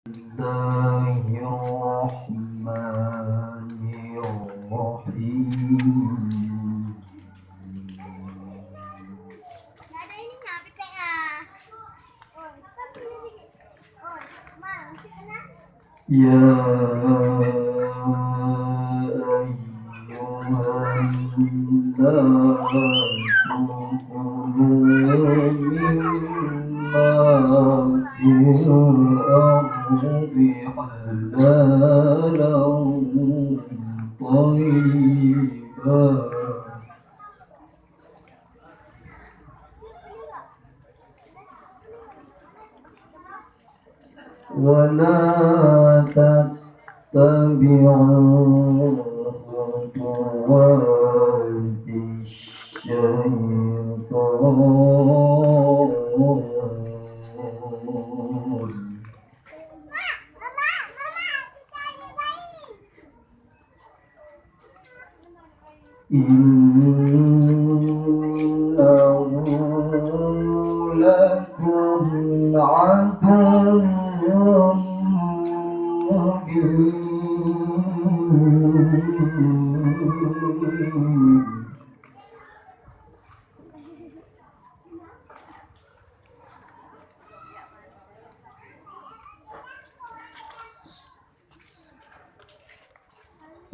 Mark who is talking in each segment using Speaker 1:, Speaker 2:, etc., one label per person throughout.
Speaker 1: الله الرحمن الرحيم. يا أيها الناس كلوا مما في الأرض حلالا طيبا ولا تتبعوا خطوات الشيطان إنه لكم عدو مبين.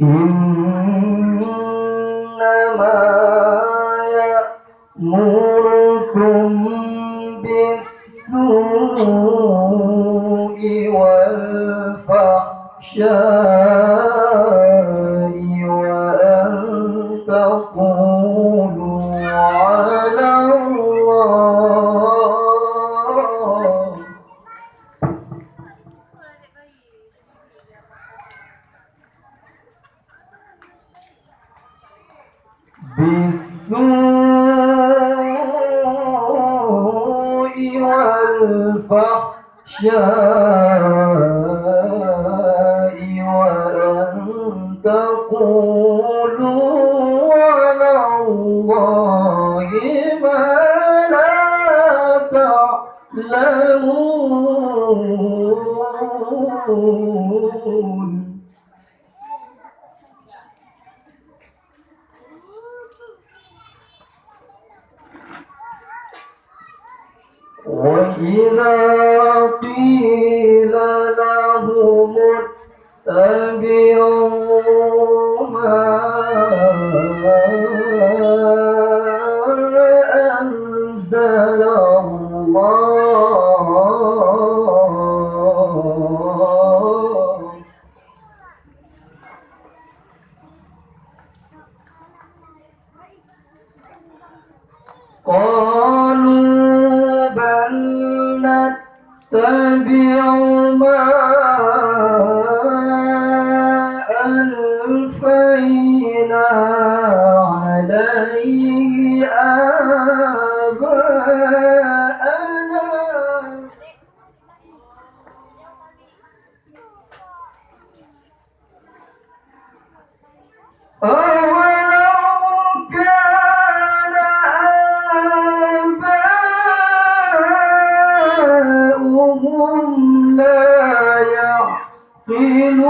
Speaker 1: إنما يأمركم بالسوء والفحشاء وأن تقولوا على الله بالسوء والفحشاء وأن تقولوا على الله ما لا تعلمون. وإذا قيل لهم اتبعوا ما أنزل الله قالوا بل نتبع ما ألفينا عليه آباءنا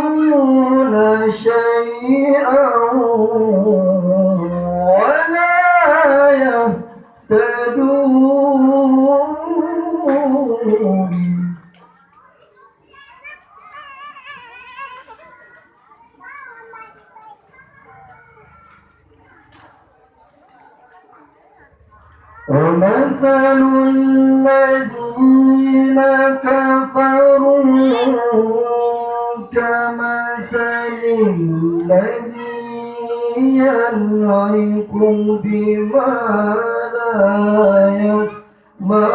Speaker 1: يعقلون شيئا ولا يهتدون. ومثل الذين كفروا كمثل الذي ينعق بما لا يسمع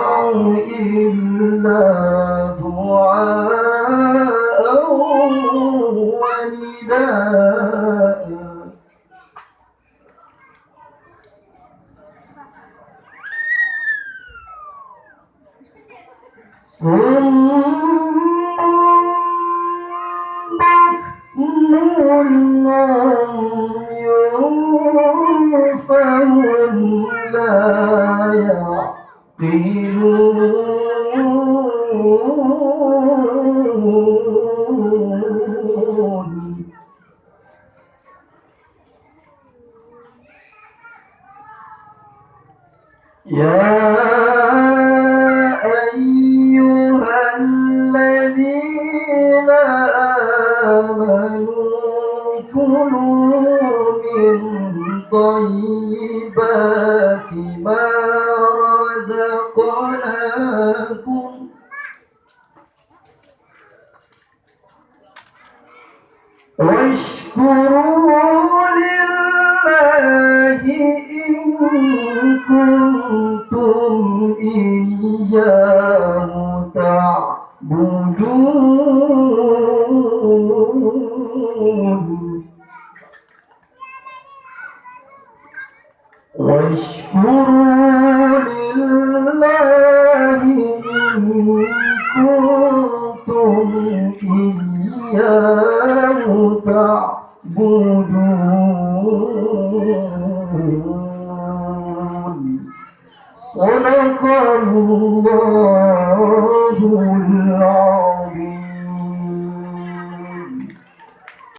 Speaker 1: إلا دعاء ونداء فهم لا يعقلون. يا أيها الذين آمنوا كلوا من طيبات ما رزقناكم واشكروا لله إن كنتم إياه تعبدون واشكروا لله إن كنتم إياه تعبدون صدق الله